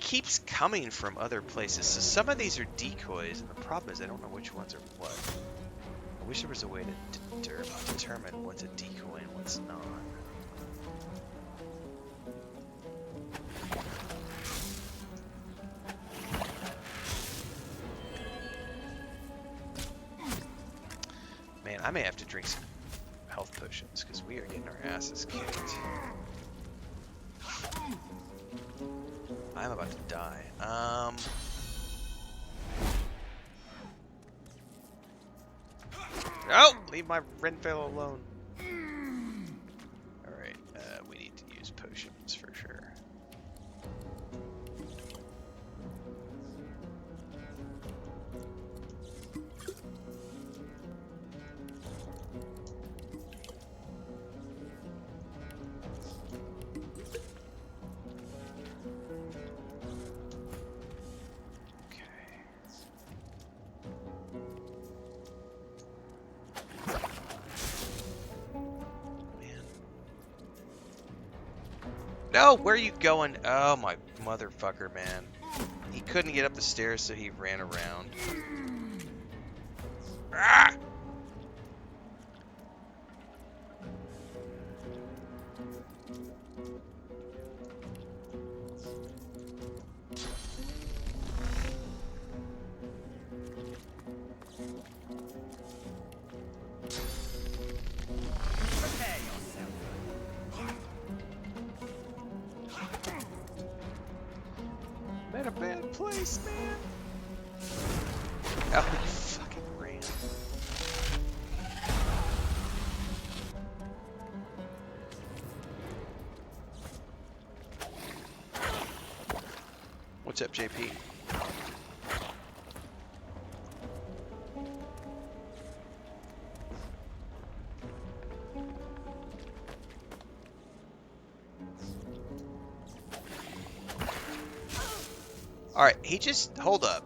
keeps coming from other places. So some of these are decoys, and the problem is I don't know which ones are what. I wish there was a way to determine what's a decoy and what's not. Man, I may have to drink some health potions because we are getting our asses kicked. I'm about to die. No! Leave my Renfail alone. Alright, we need to use potions for sure. No, where are you going? Oh my motherfucker, man. He couldn't get up the stairs, so he ran around. Ah! I'm in a bad place, man. Oh, you fucking ran. What's up, JP? Alright, he just... Hold up.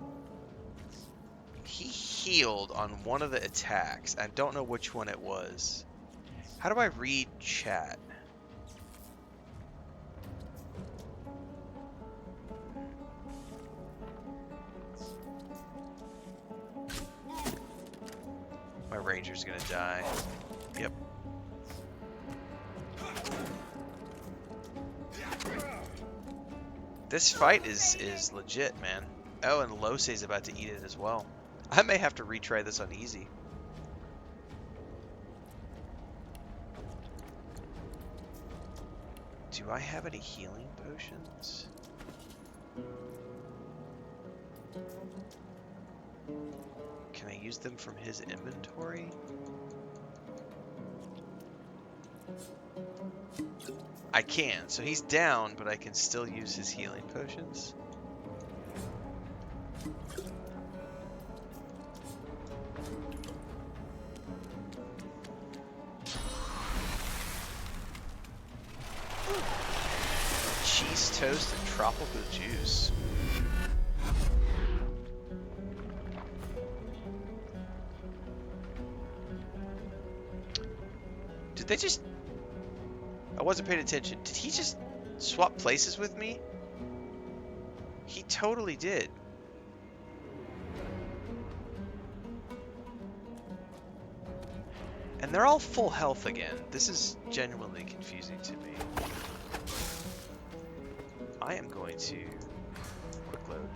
He healed on one of the attacks. I don't know which one it was. How do I read chat? My ranger's gonna die. Yep. This fight is legit, man. Oh, and Lose's about to eat it as well. I may have to retry this on easy. Do I have any healing potions? Can I use them from his inventory? I can. So he's down, but I can still use his healing potions. Cheese toast and tropical juice. Did they just... I wasn't paying attention. Did he just swap places with me? He totally did. And they're all full health again. This is genuinely confusing to me. I am going to quick load.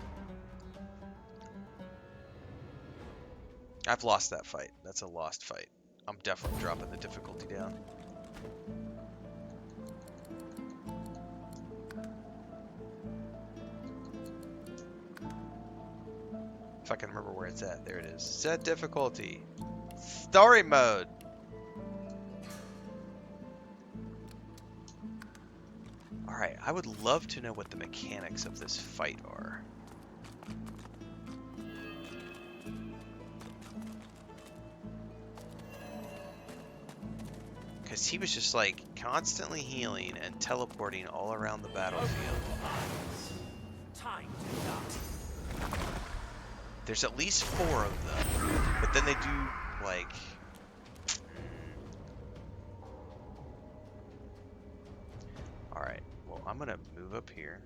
I've lost that fight. That's a lost fight. I'm definitely dropping the difficulty down. If I can remember where it's at. There it is. Set difficulty. Story mode. Alright, I would love to know what the mechanics of this fight are. Because he was just like constantly healing and teleporting all around the battlefield. Time to die. There's at least 4 of them, but then they do like... Alright, well I'm gonna move up here.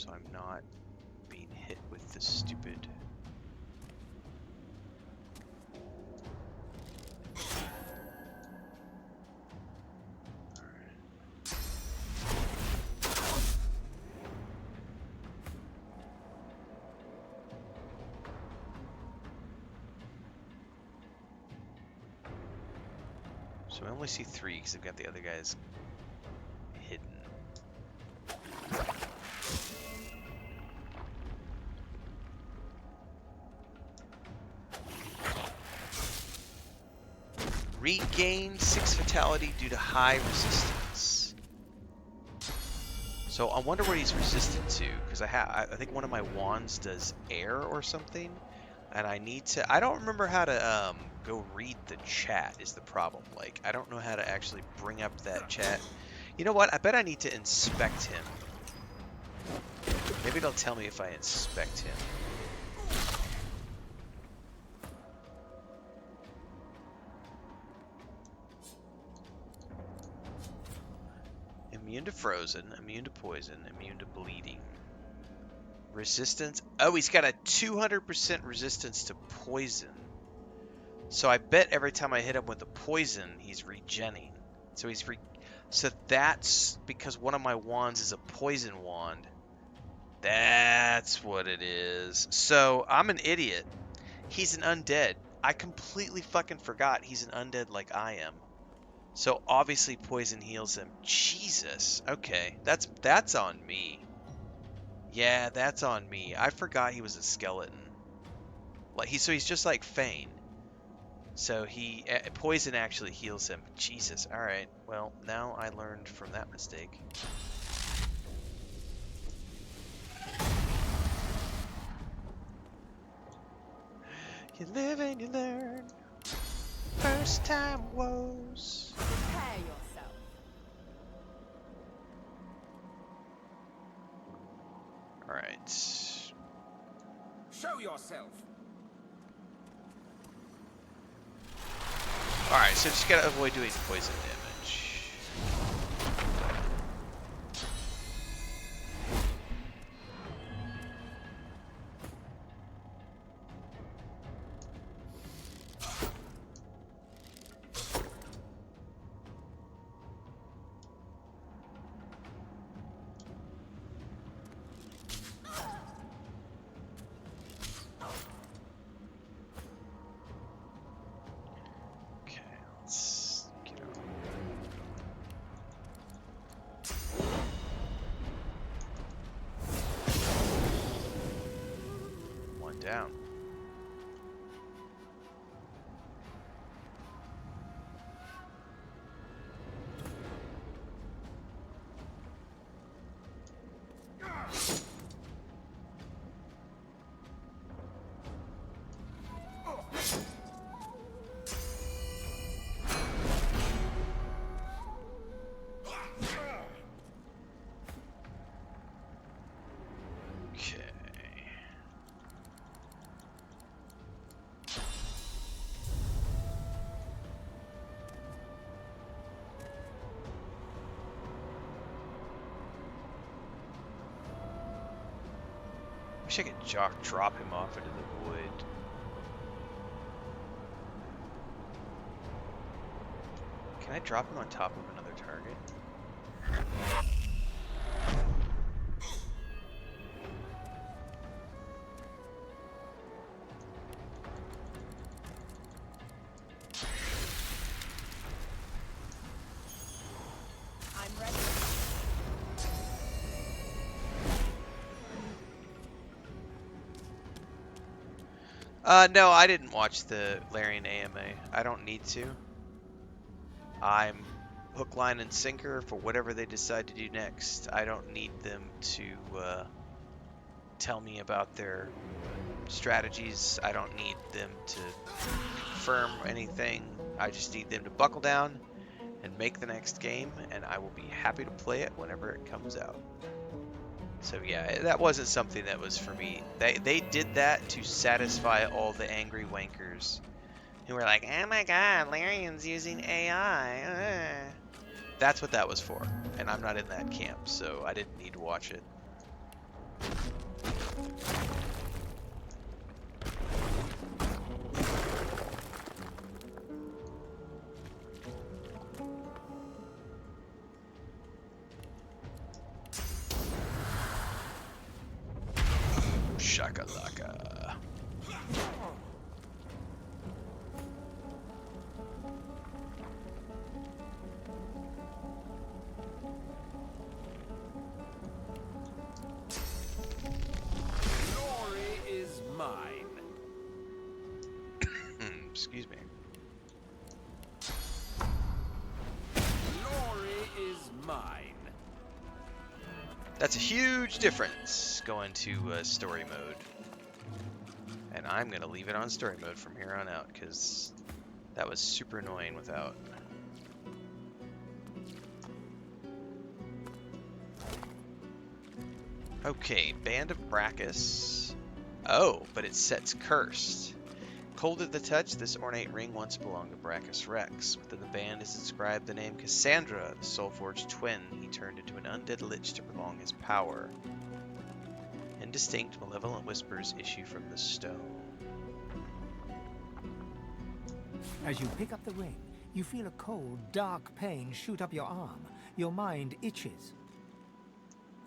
so I'm not being hit with the stupid... So I only see 3 because I've got the other guys hidden. Regain 6 vitality due to high resistance. So I wonder what he's resistant to, because I think one of my wands does air or something, and I need to. I don't remember how to go read the chat. Is the problem? Like I don't know how to actually bring up that chat. You know what? I bet I need to inspect him. Maybe it'll tell me if I inspect him. Immune to frozen, immune to poison, immune to bleeding. Resistance. Oh, he's got a 200% resistance to poison. So I bet every time I hit him with the poison, he's regenning. So that's because one of my wands is a poison wand. That's what it is. So I'm an idiot. He's an undead. I completely fucking forgot he's an undead like I am. So obviously poison heals him. Jesus. Okay, that's on me. Yeah, that's on me. I forgot he was a skeleton. Like he's just like Fane. So poison actually heals him. Jesus. All right. Well, now I learned from that mistake. You live and you learn. First time woes. Prepare yourself. All right. Show yourself. All right. So just gotta avoid doing poison damage. Down. Wish I could drop him off into the void. Can I drop him on top of another target? I'm ready. No, I didn't watch the Larian AMA. I don't need to. I'm hook, line, and sinker for whatever they decide to do next. I don't need them to tell me about their strategies. I don't need them to confirm anything. I just need them to buckle down and make the next game, and I will be happy to play it whenever it comes out. So yeah, that wasn't something that was for me. They did that to satisfy all the angry wankers who were like, oh my god, Larian's using AI. That's what that was for. And I'm not in that camp, so I didn't need to watch it. Shakalaka. Glory is mine. Excuse me. Glory is mine. That's a huge difference going to story mode. And I'm going to leave it on story mode from here on out because that was super annoying without. Okay, Band of Brachus. Oh, but it sets cursed. Cold at the touch, this ornate ring once belonged to Brachus Rex. Within the band is inscribed the name Cassandra, the Soulforged twin. He turned into an undead lich to prolong his power. Indistinct, malevolent whispers issue from the stone. As you pick up the ring, you feel a cold, dark pain shoot up your arm. Your mind itches.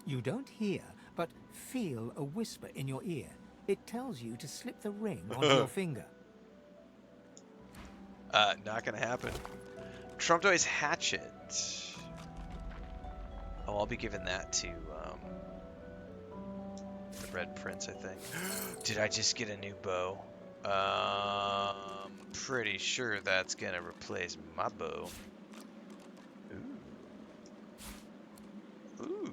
You don't hear, but feel a whisper in your ear. It tells you to slip the ring onto your finger. Not gonna happen. Trumptoy's Hatchet. Oh, I'll be giving that to the Red Prince, I think. Did I just get a new bow? Pretty sure that's gonna replace my bow. Ooh,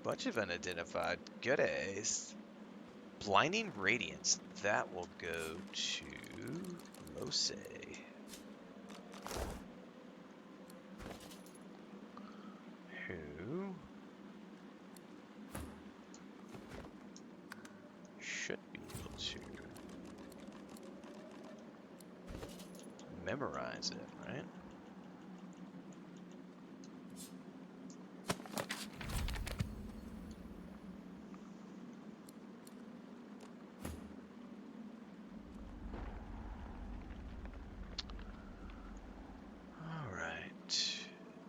bunch of unidentified goodies. Blinding Radiance, that will go to Lose. Who should be able to memorize it, right? All right.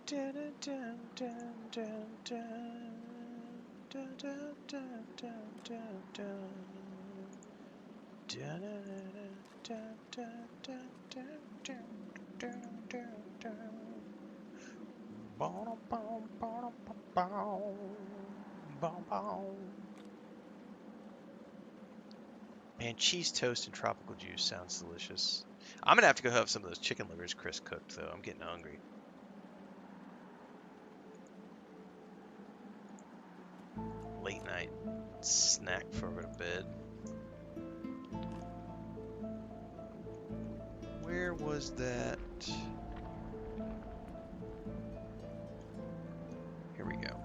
Dun, dun, dun, dun, dun, dun, dun, dun, dun, dun, dun. Dun, dun, dun, dun, dun, dun, dun, dun, dun. Bom, bom, bom, bom, bom, bom. Man, cheese toast and tropical juice sounds delicious. I'm gonna have to go have some of those chicken livers Chris cooked, though. I'm getting hungry. Late night snack before I go to bed. Where was that? Here we go.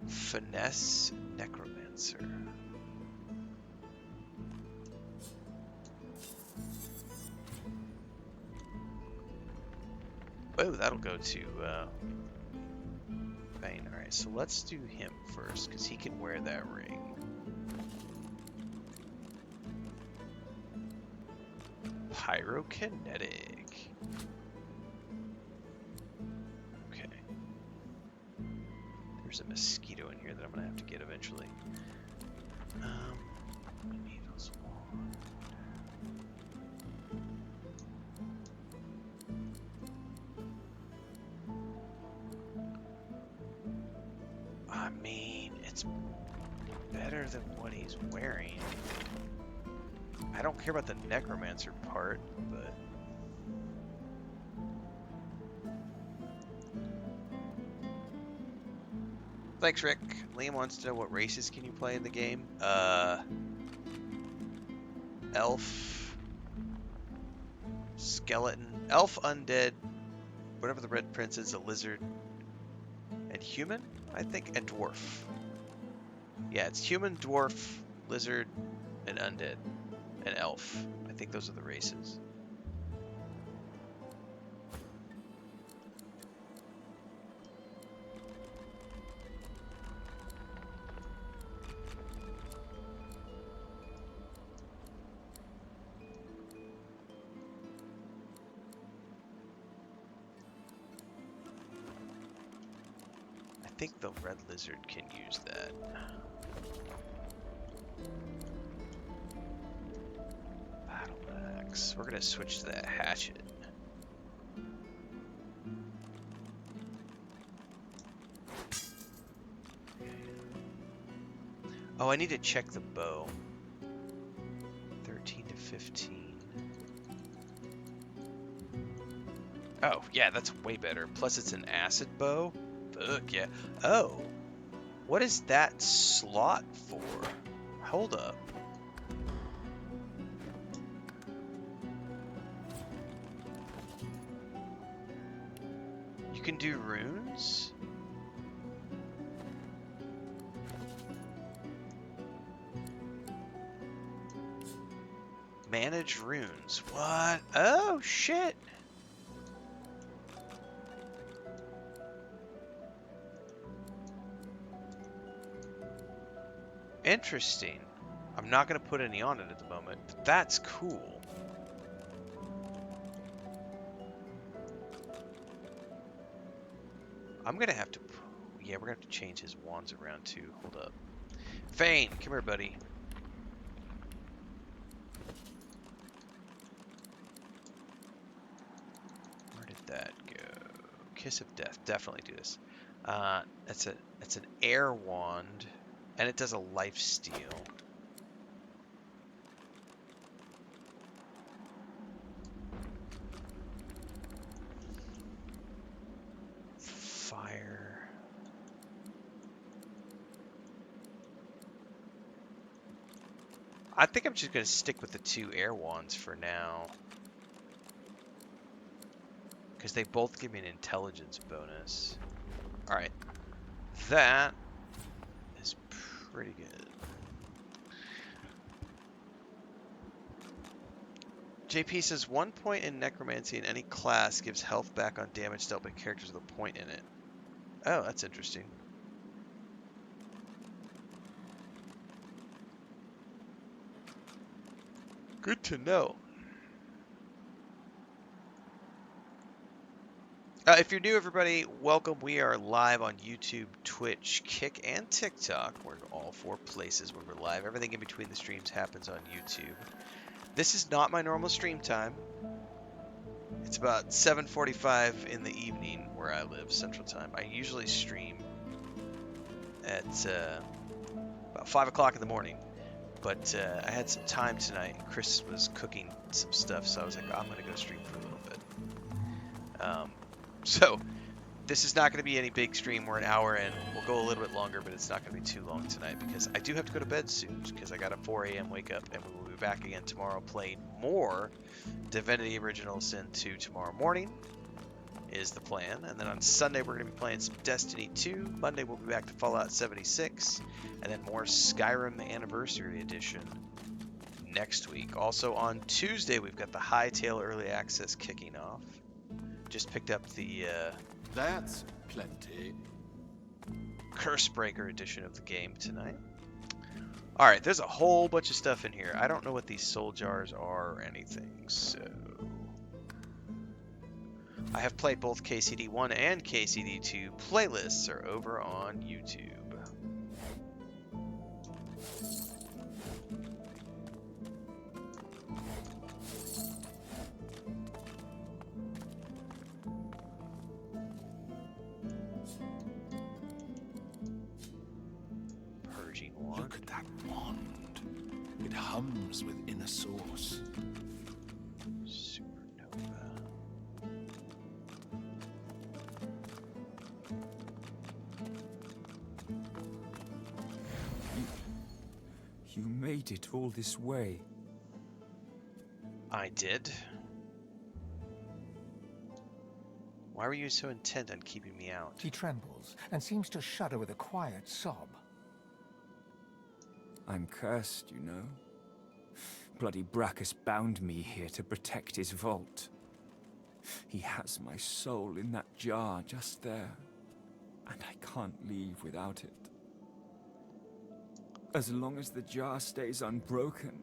Finesse Necromancer. Oh, that'll go to Bane. Alright, so let's do him first, because he can wear that ring. Pyrokinetic. Okay. There's a mosquito in here that I'm going to have to get eventually. Needles wand. I mean, it's better than what he's wearing. I don't care about the necromancer part, but thanks, Rick. Liam wants to know what races can you play in the game. Elf, skeleton, elf, undead, whatever the red prince is, a lizard, and human, I think, and dwarf. Yeah, it's human, dwarf, lizard, and undead, and elf. I think those are the races. think the red lizard can use that. Battle axe. We're gonna switch to that hatchet. Oh, I need to check the bow. 13 to 15. Oh, yeah, that's way better. Plus it's an acid bow. Fuck yeah. Oh, what is that slot for? Hold up. You can do runes? Manage runes. What? Oh, shit. Interesting. I'm not going to put any on it at the moment, but that's cool. I'm going to have to... Yeah, we're going to have to change his wands around too. Hold up. Fane, come here, buddy. Where did that go? Kiss of Death. Definitely do this. It's an air wand, and it does a life steal. Fire. I think I'm just going to stick with the 2 air wands for now. Because they both give me an intelligence bonus. Alright. That is pretty good. JP says 1 point in necromancy in any class gives health back on damage dealt by characters with a point in it. Oh, that's interesting. Good to know. If you're new, everybody, welcome. We are live on YouTube, Twitch, Kick, and TikTok. We're all 4 places where we're live. Everything in between the streams happens on YouTube. This is not my normal stream time. It's about 7:45 in the evening where I live, Central Time. I usually stream at about 5 o'clock in the morning. But I had some time tonight. Chris was cooking some stuff, so I was like, I'm going to go stream for a little bit. So this is not going to be any big stream. We're an hour in. We'll go a little bit longer, but it's not going to be too long tonight because I do have to go to bed soon because I got a 4 a.m. wake up, and we will be back again tomorrow playing more Divinity Original Sin 2 tomorrow morning is the plan. And then on Sunday, we're going to be playing some Destiny 2. Monday, we'll be back to Fallout 76. And then more Skyrim Anniversary Edition next week. Also on Tuesday, we've got the Hightail Early Access kicking off. Just picked up the That's plenty. Cursebreaker edition of the game tonight. Alright, there's a whole bunch of stuff in here. I don't know what these soul jars are or anything, so... I have played both KCD1 and KCD2. Playlists are over on YouTube. Purging wand. Look at that wand. It hums with inner source. Supernova. You made it all this way. I did. Why were you so intent on keeping me out? He trembles and seems to shudder with a quiet sob. I'm cursed, you know. Bloody Brachus bound me here to protect his vault. He has my soul in that jar just there, and I can't leave without it. As long as the jar stays unbroken,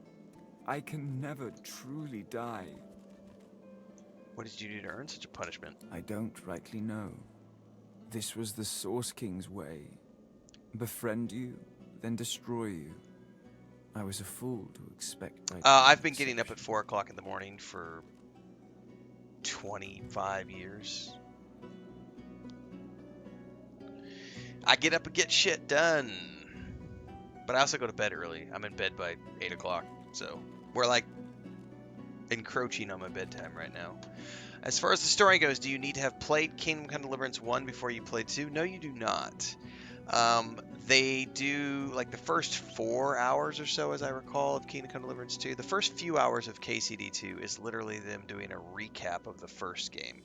I can never truly die. What did you do to earn such a punishment? I don't rightly know. This was the Source King's way. Befriend you, then destroy you. I was a fool to expect I've been getting up at 4 o'clock in the morning for 25 years. I get up and get shit done. But I also go to bed early. I'm in bed by 8 o'clock. So we're like encroaching on my bedtime right now. As far as the story goes, do you need to have played Kingdom Come Deliverance 1 before you play 2? No, you do not. They do, like, the first 4 hours or so, as I recall, of Kingdom Come Deliverance 2. The first few hours of KCD 2 is literally them doing a recap of the first game.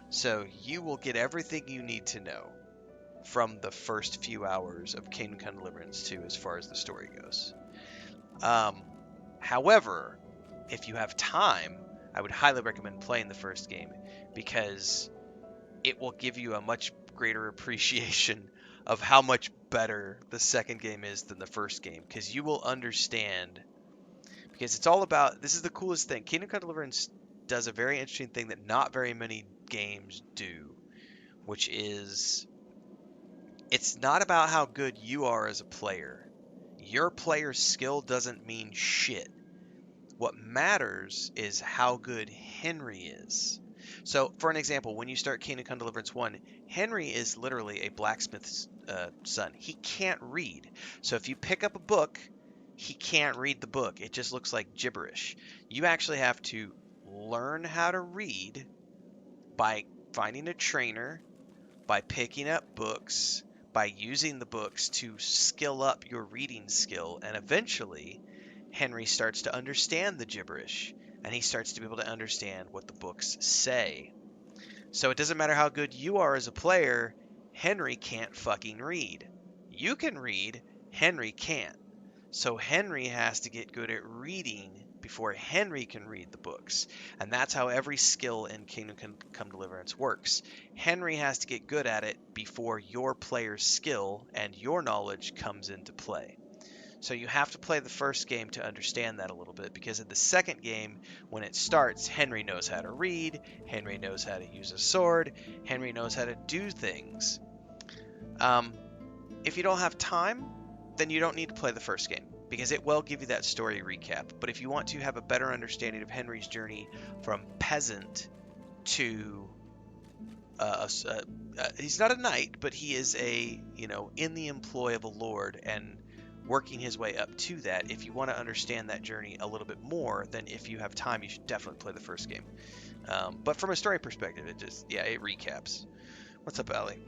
So you will get everything you need to know from the first few hours of Kingdom Come Deliverance 2 as far as the story goes. However, if you have time, I would highly recommend playing the first game because it will give you a much greater appreciation of how much better the second game is than the first game, because you will understand, because it's all about, this is the coolest thing. Kingdom Come Deliverance does a very interesting thing that not very many games do, which is it's not about how good you are as a player. Your player skill doesn't mean shit. What matters is how good Henry is. So, for an example, when you start Kingdom Come Deliverance 1, Henry is literally a blacksmith's son. He can't read. So if you pick up a book, he can't read the book. It just looks like gibberish. You actually have to learn how to read by finding a trainer, by picking up books, by using the books to skill up your reading skill, and eventually Henry starts to understand the gibberish, and he starts to be able to understand what the books say. So it doesn't matter how good you are as a player, Henry can't fucking read. You can read, Henry can't. So Henry has to get good at reading before Henry can read the books. And that's how every skill in Kingdom Come Deliverance works. Henry has to get good at it before your player's skill and your knowledge comes into play. So you have to play the first game to understand that a little bit, because in the second game, when it starts, Henry knows how to read, Henry knows how to use a sword, Henry knows how to do things. If you don't have time, then you don't need to play the first game, because it will give you that story recap. But if you want to have a better understanding of Henry's journey from peasant to he's not a knight, but he is in the employ of a lord and working his way up to that. If you want to understand that journey a little bit more, then if you have time, you should definitely play the first game. But from a story perspective, it recaps. What's up, Allie?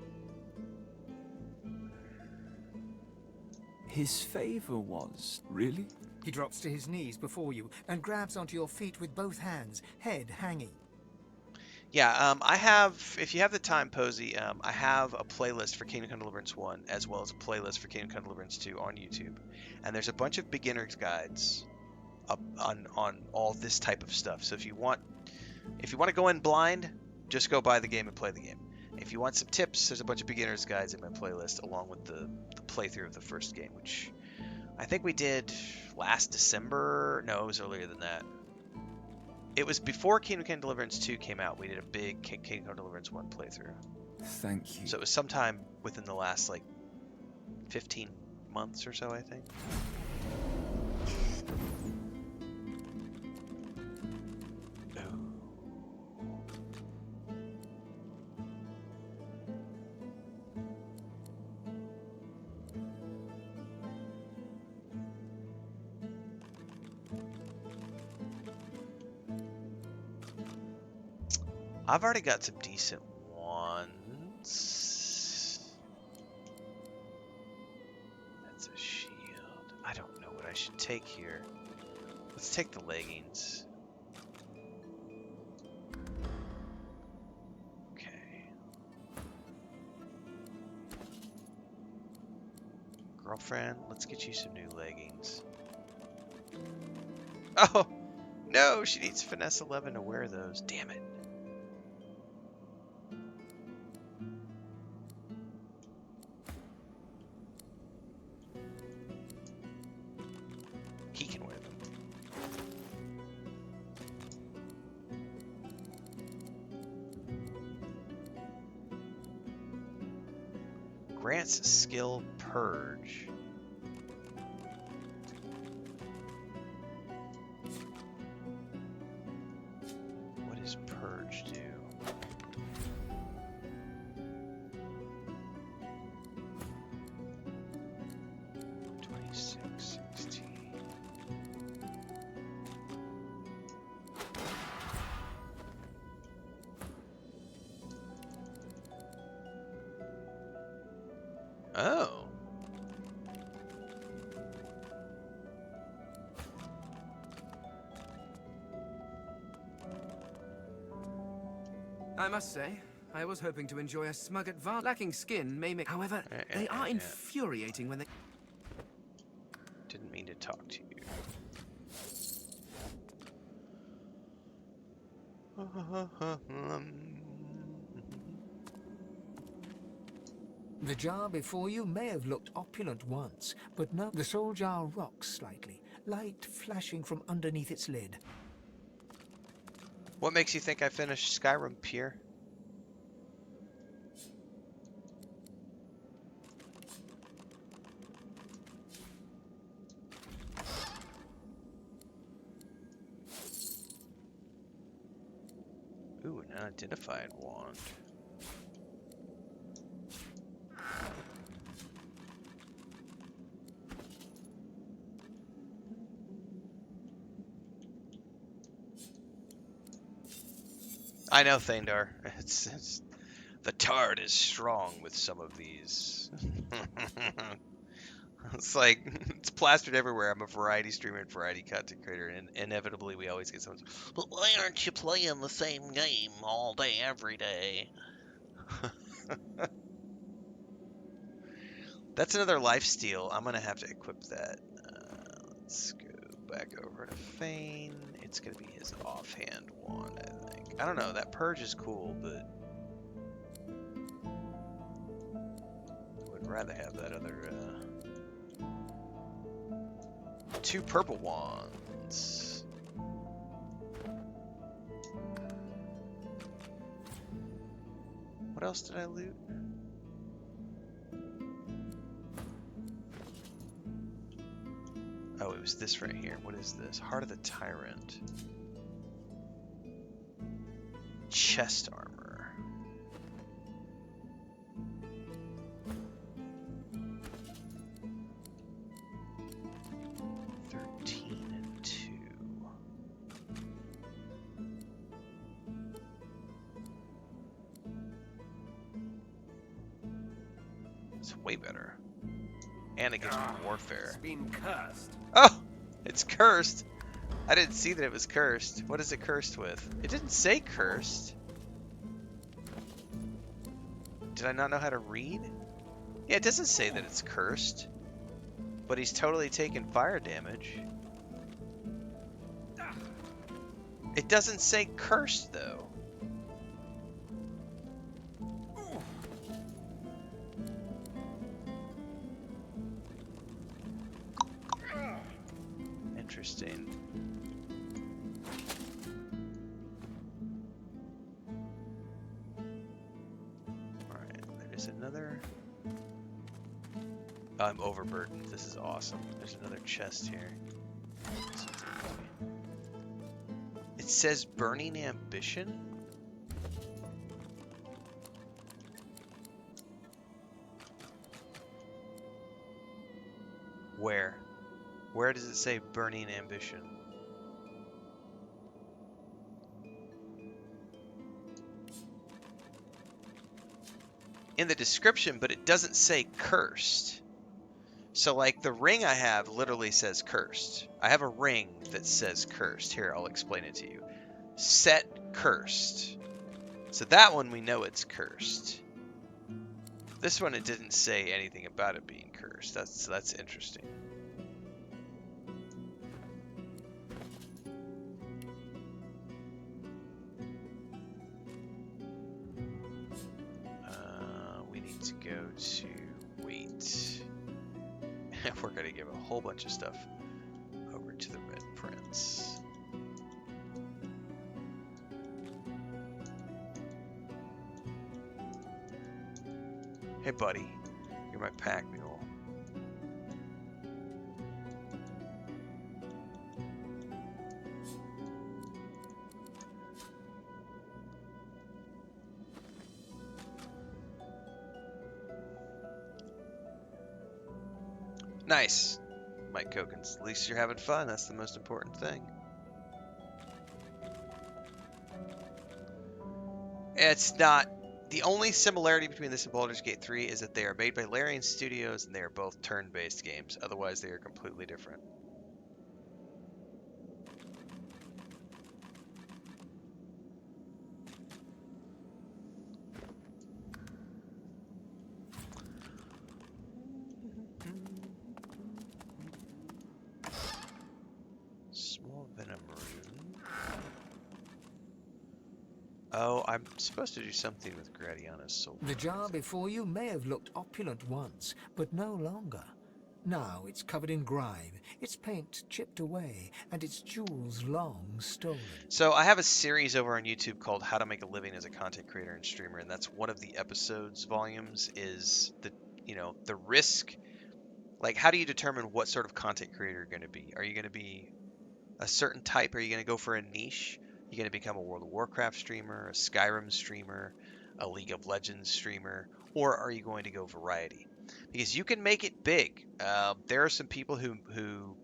His favor was, really? He drops to his knees before you and grabs onto your feet with both hands, head hanging. Yeah, I have, if you have the time, Posey, I have a playlist for Kingdom Come Deliverance 1, as well as a playlist for Kingdom Come Deliverance 2 on YouTube. And there's a bunch of beginner's guides up on all this type of stuff. So if you want to go in blind, just go buy the game and play the game. If you want some tips, there's a bunch of beginner's guides in my playlist, along with the playthrough of the first game, which I think we did last December. No, it was earlier than that. It was before Kingdom Come Deliverance 2 came out. We did a big Kingdom Come Deliverance 1 playthrough. Thank you. So it was sometime within the last, 15 months or so, I think. I've already got some decent ones. That's a shield. I don't know what I should take here. Let's take the leggings. Okay. Girlfriend, let's get you some new leggings. Oh! No! She needs Finesse 11 to wear those. Damn it. He can wear them. Grants skill purge. What does purge do? Oh. I must say, I was hoping to enjoy a smug advance. Lacking skin may make... However, they are infuriating when they... Didn't mean to talk to you. The jar before you may have looked opulent once, but no, the soul jar rocks slightly, light flashing from underneath its lid. What makes you think I finished Skyrim, Pierre? Ooh, an unidentified wand. I know, Thandar. It's the tard is strong with some of these. It's like it's plastered everywhere. I'm a variety streamer and variety content creator, and inevitably we always get someone. But why aren't you playing the same game all day, every day? That's another lifesteal. I'm gonna have to equip that. Let's go back over to Fane. It's gonna be his offhand wand, I think. I don't know. That purge is cool, but I would rather have that other. 2 purple wands. What else did I loot? Oh, it was this right here. What is this? Heart of the Tyrant. Chest armor. 13 and 2. It's way better. And it gives me warfare. It's been cursed. Oh! It's cursed! I didn't see that it was cursed. What is it cursed with? It didn't say cursed. Did I not know how to read? Yeah, it doesn't say that it's cursed. But he's totally taken fire damage. It doesn't say cursed, though. Interesting. Alright, there's another... Oh, I'm overburdened. This is awesome. There's another chest here. It says Burning Ambition? Where? Where does it say Burning Ambition? In the description, but it doesn't say cursed. So like the ring I have literally says cursed. I have a ring that says cursed. Here, I'll explain it to you. Set cursed. So that one we know it's cursed. This one it didn't say anything about it being cursed. That's interesting. We need to go to wait. We're gonna give a whole bunch of stuff over to the Red Prince. Hey buddy, You're my pack mule. Nice, Mike Kokens. At least you're having fun. That's the most important thing. It's not. The only similarity between this and Baldur's Gate 3 is that they are made by Larian Studios and they are both turn-based games. Otherwise, they are completely different. Small Venom Rune. Oh, I'm supposed to do something with Gradiana's soul. The jar before you may have looked opulent once, but no longer. Now it's covered in grime, its paint chipped away, and its jewels long stolen. So I have a series over on YouTube called How to Make a Living as a Content Creator and Streamer, and that's one of the episodes volumes is the risk. Like, how do you determine what sort of content creator you're going to be? Are you going to be a certain type? Are you going to go for a niche? Are you going to become a World of Warcraft streamer, a Skyrim streamer, a League of Legends streamer, or are you going to go variety? Because you can make it big. There are some people who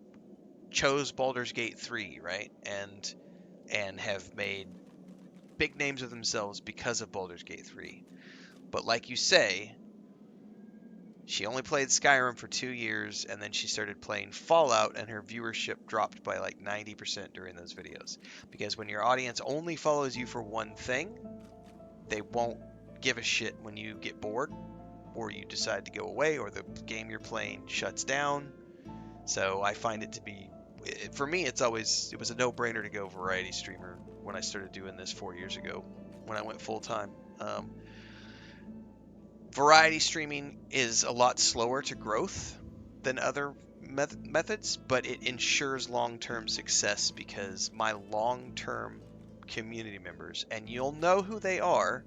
chose Baldur's Gate 3, right, and have made big names of themselves because of Baldur's Gate 3. But like you say, she only played Skyrim for 2 years, and then she started playing Fallout, and her viewership dropped by like 90% during those videos. Because when your audience only follows you for one thing, they won't give a shit when you get bored, or you decide to go away, or the game you're playing shuts down. So I find it to be, for me, it was a no-brainer to go variety streamer when I started doing this 4 years ago, when I went full-time. Variety streaming is a lot slower to growth than other methods, but it ensures long-term success because my long-term community members, and you'll know who they are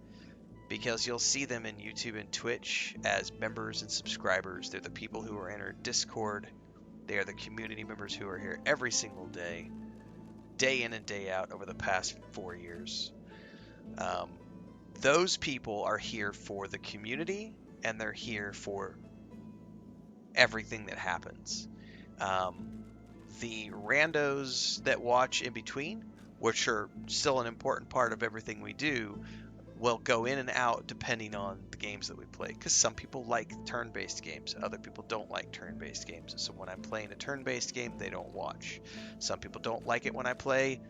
because you'll see them in YouTube and Twitch as members and subscribers. They're the people who are in our Discord. They are the community members who are here every single day, day in and day out over the past 4 years. Those people are here for the community, and they're here for everything that happens. The randos that watch in between, which are still an important part of everything we do, will go in and out depending on the games that we play. Because some people like turn-based games, other people don't like turn-based games. So when I'm playing a turn-based game, they don't watch. Some people don't like it when I play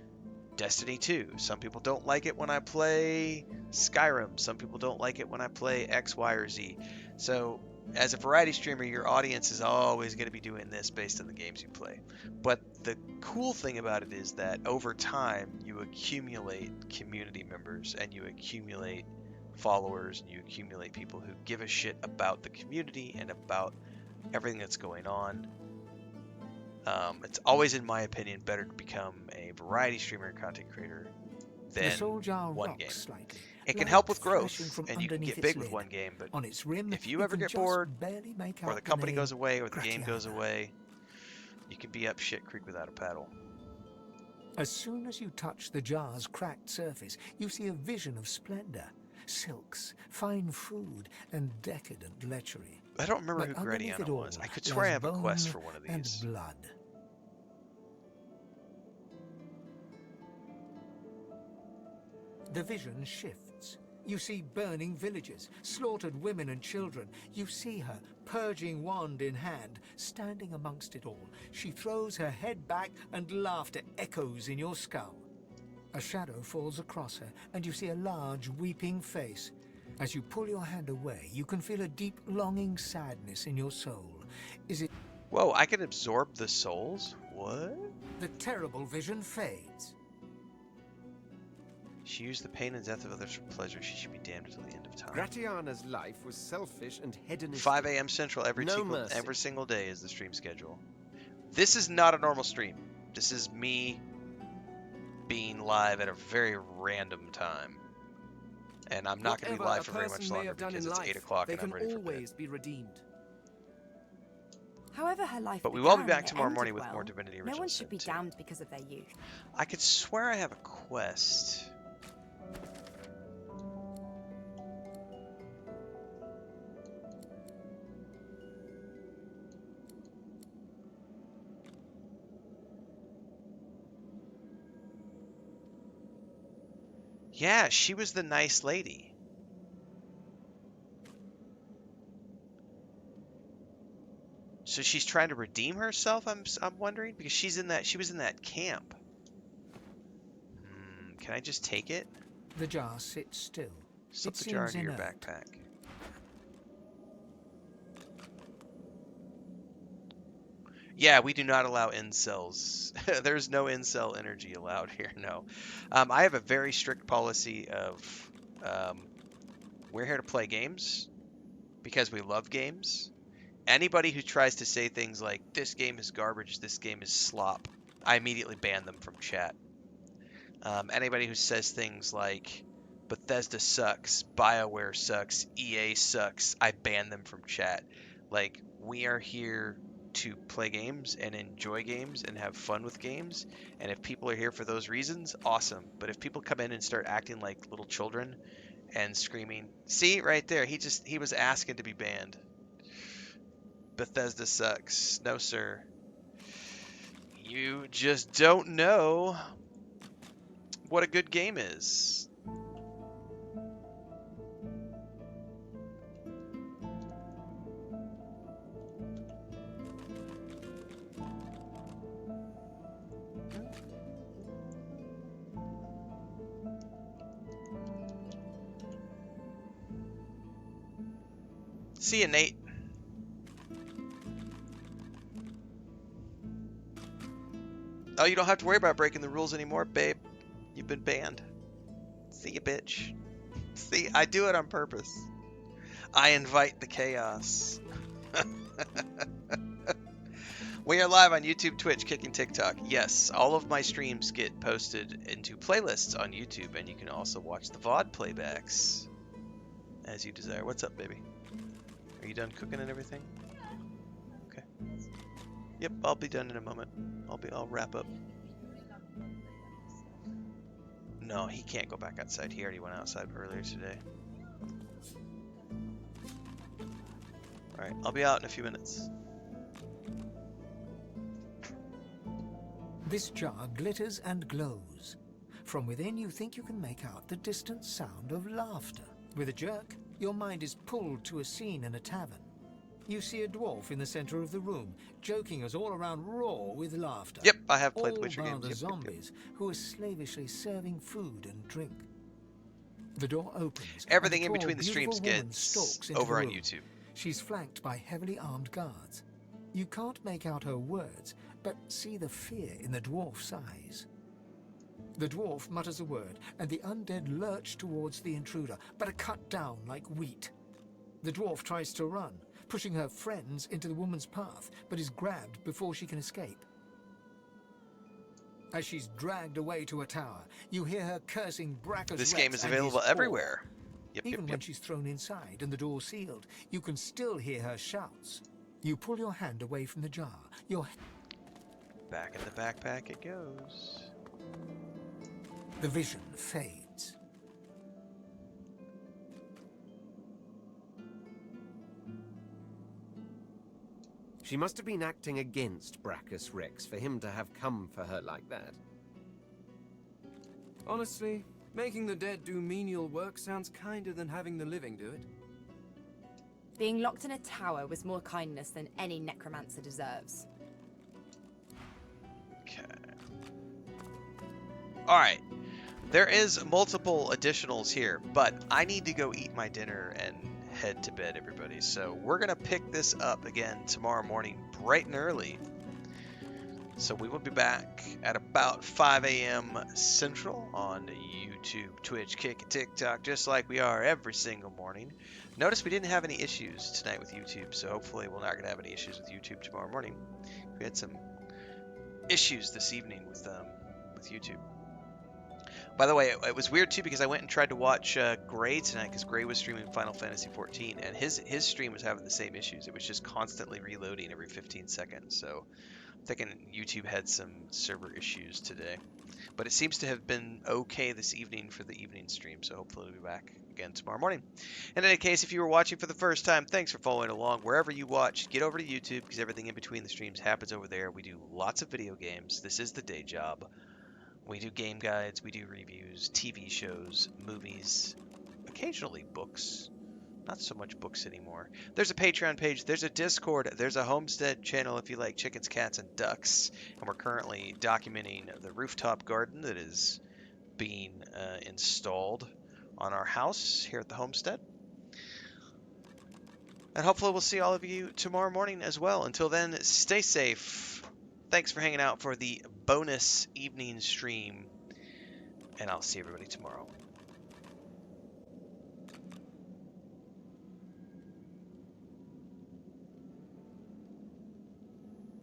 Destiny 2. Some people don't like it when I play Skyrim. Some people don't like it when I play X, Y, or Z. So as a variety streamer, your audience is always going to be doing this based on the games you play. But the cool thing about it is that over time, you accumulate community members and you accumulate followers and you accumulate people who give a shit about the community and about everything that's going on. It's always, in my opinion, better to become a variety streamer and content creator than one game. Slightly, it can help with growth, and you can get big with one game, but on its rim, if you ever get bored, or the company goes away, or the game goes away, you can be up shit creek without a paddle. As soon as you touch the jar's cracked surface, you see a vision of splendor, silks, fine food, and decadent lechery. I don't remember But who underneath Gradiana it all was. I could swear I have a lies quest bone for one of and these. blood. The vision shifts. You see burning villages, slaughtered women and children. You see her, purging wand in hand, standing amongst it all. She throws her head back and laughter echoes in your skull. A shadow falls across her, and you see a large, weeping face. As you pull your hand away, you can feel a deep, longing sadness in your soul. Is it... Whoa, I can absorb the souls? What? The terrible vision fades. She used the pain and death of others for pleasure. She should be damned until the end of time. Gratiana's life was selfish and hedonistic. 5 a.m. Central every single day is the stream schedule. This is not a normal stream. This is me being live at a very random time. And I'm not going to be live for very much longer because it's 8 o'clock and I'm ready for bed. They can always be redeemed. However her life But we will be began, back it tomorrow ended morning with well. more Divinity No Original one Sin should be 2. damned because of their youth. I could swear I have a quest. Yeah, she was the nice lady. So she's trying to redeem herself, I'm wondering, because she was in that camp. Can I just take it? The jar sits still. Slip It the jar seems into your inert. backpack. Yeah, we do not allow incels. There's no incel energy allowed here, no. I have a very strict policy of we're here to play games because we love games. Anybody who tries to say things like, this game is garbage, this game is slop, I immediately ban them from chat. Anybody who says things like, Bethesda sucks, BioWare sucks, EA sucks, I ban them from chat. Like, we are here to play games and enjoy games and have fun with games. And if people are here for those reasons, awesome. But if people come in and start acting like little children and screaming, see right there, he was asking to be banned. Bethesda sucks. No, sir. You just don't know what a good game is. See you, Nate. Oh, you don't have to worry about breaking the rules anymore, babe. You've been banned. See you, bitch. See, I do it on purpose. I invite the chaos. We are live on YouTube, Twitch, Kick, and TikTok. Yes, all of my streams get posted into playlists on YouTube, and you can also watch the VOD playbacks as you desire. What's up, baby? Are you done cooking and everything? Okay. Yep, I'll be done in a moment. I'll wrap up. No, he can't go back outside. He already went outside earlier today. Alright, I'll be out in a few minutes. This jar glitters and glows. From within, you think you can make out the distant sound of laughter. With a jerk, your mind is pulled to a scene in a tavern. You see a dwarf in the center of the room, joking us all around roar with laughter. Yep, I have played all the Witcher bar games. the Yep, zombies who are slavishly serving food and drink. The door opens. Everything and in a tall, between the beautiful streams woman gets stalks into over the on room. YouTube. She's flanked by heavily armed guards. You can't make out her words, but see the fear in the dwarf's eyes. The dwarf mutters a word, and the undead lurch towards the intruder, but are cut down like wheat. The dwarf tries to run, pushing her friends into the woman's path, but is grabbed before she can escape. As she's dragged away to a tower, you hear her cursing Brackus This Rex game is and available his everywhere. Yep, Even yep, when yep. she's thrown inside and the door sealed, you can still hear her shouts. You pull your hand away from the jar. Back in the backpack it goes. The vision fades. She must have been acting against Brackus Rex for him to have come for her like that. Honestly, making the dead do menial work sounds kinder than having the living do it. Being locked in a tower was more kindness than any necromancer deserves. Okay. Alright. There is multiple additionals here, but I need to go eat my dinner and head to bed, everybody. So we're going to pick this up again tomorrow morning, bright and early. So we will be back at about 5 a.m. Central on YouTube, Twitch, Kick, and TikTok, just like we are every single morning. Notice we didn't have any issues tonight with YouTube, so hopefully we're not going to have any issues with YouTube tomorrow morning. We had some issues this evening with YouTube. By the way, it was weird too because I went and tried to watch Gray tonight because Gray was streaming Final Fantasy 14, and his stream was having the same issues. It was just constantly reloading every 15 seconds. So I'm thinking YouTube had some server issues today, but it seems to have been okay this evening for the evening stream. So hopefully we'll be back again tomorrow morning. In any case, if you were watching for the first time, thanks for following along. Wherever you watch, get over to YouTube because everything in between the streams happens over there. We do lots of video games. This is the day job. We do game guides, we do reviews, TV shows, movies, occasionally books. Not so much books anymore. There's a Patreon page, there's a Discord, there's a Homestead channel if you like chickens, cats, and ducks. And we're currently documenting the rooftop garden that is being installed on our house here at the Homestead. And hopefully we'll see all of you tomorrow morning as well. Until then, stay safe. Thanks for hanging out for the bonus evening stream, and I'll see everybody tomorrow.